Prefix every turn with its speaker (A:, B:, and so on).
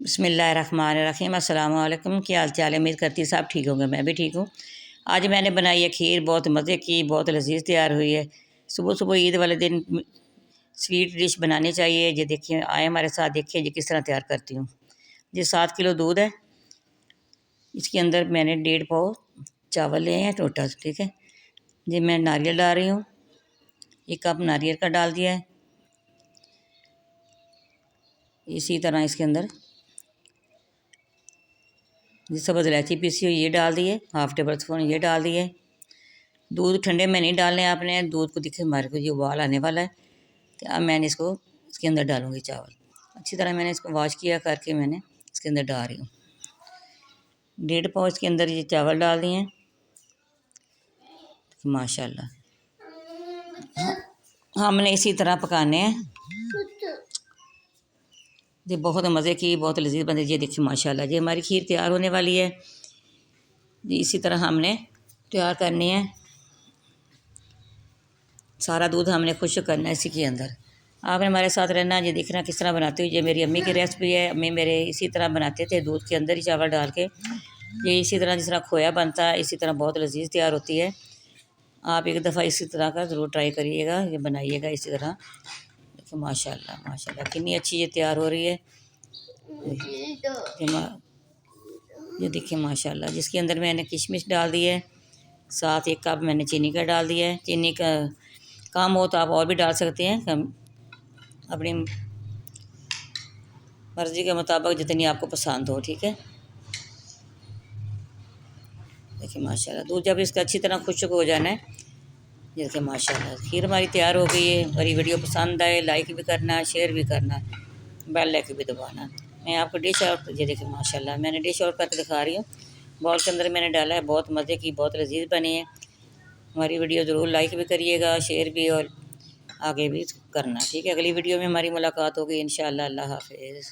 A: बिस्मिल्लाहिर्रहमानिर्रहीम। अस्सलाम वालेकुम। क्या हाल चाल है? उम्मीद करती सब ठीक होंगे, मैं भी ठीक हूँ। आज मैंने बनाई है खीर, बहुत मज़े की, बहुत लजीज तैयार हुई है। सुबह सुबह ईद वाले दिन स्वीट डिश बनानी चाहिए। ये देखिए, आए हमारे साथ, देखिए ये किस तरह तैयार करती हूँ। ये 7 किलो दूध है, इसके अंदर मैंने 1.5 पाव चावल लिए हैं टोटल, ठीक है। ये मैं नारियल डाल रही हूँ, 1 कप नारियल का डाल दिया है। इसी तरह इसके अंदर ये सब्ज़ इलायची पीसी हुई ये डाल दिए, 1/2 टेबल स्पून ये डाल दिए। दूध ठंडे में नहीं डालने आपने, दूध को देखिए हमारे को ये उबाल आने वाला है। तो अब मैंने इसको इसके अंदर डालूँगी चावल। अच्छी तरह मैंने इसको वॉश किया करके मैंने इसके अंदर डाल रही हूँ। 1.5 पाव इसके अंदर ये चावल डाल दिए हैं। माशाल्लाह हमने इसी तरह पकाने हैं। ये बहुत मज़े की, बहुत लजीज बने। ये देखिए माशाल्लाह, ये हमारी खीर तैयार होने वाली है। जी इसी तरह हमने तैयार करनी है। सारा दूध हमने खुश्क करना है इसी के अंदर। आपने हमारे साथ रहना। ये देखना किस तरह बनाती हूँ। ये मेरी अम्मी की रेसिपी है। अम्मी मेरे इसी तरह बनाते थे, दूध के अंदर ही चावल डाल के। ये इसी तरह जिस तरह खोया बनता है, इसी तरह बहुत लजीज तैयार होती है। आप एक दफ़ा इसी तरह का ज़रूर ट्राई करिएगा, ये बनाइएगा इसी तरह। देखो माशाल्लाह माशाल्लाह कितनी अच्छी ये तैयार हो रही है। ये देखिए माशाल्लाह, जिसके अंदर मैंने किशमिश डाल दी है, साथ 1 कप मैंने चीनी का डाल दिया है। चीनी का कम हो तो आप और भी डाल सकते हैं, कम अपनी मर्ज़ी के मुताबिक जितनी आपको पसंद हो, ठीक है। देखिए माशाल्लाह, दूध जब इसका अच्छी तरह खुश्क हो जाना है। ये देखिए माशाल्लाह, खीर हमारी तैयार हो गई है। हमारी वीडियो पसंद आए लाइक भी करना, शेयर भी करना, बेल आइकन भी दबाना। मैं आपको डिश आउट, ये देखिए माशाल्लाह मैंने डिश आउट करके दिखा रही हूँ। बाउल के अंदर मैंने डाला है, बहुत मज़े की, बहुत लजीज बनी है। हमारी वीडियो ज़रूर लाइक भी करिएगा, शेयर भी, और आगे भी करना, ठीक है। अगली वीडियो में हमारी मुलाकात होगी इंशाअल्लाह। अल्लाह हाफ़िज़।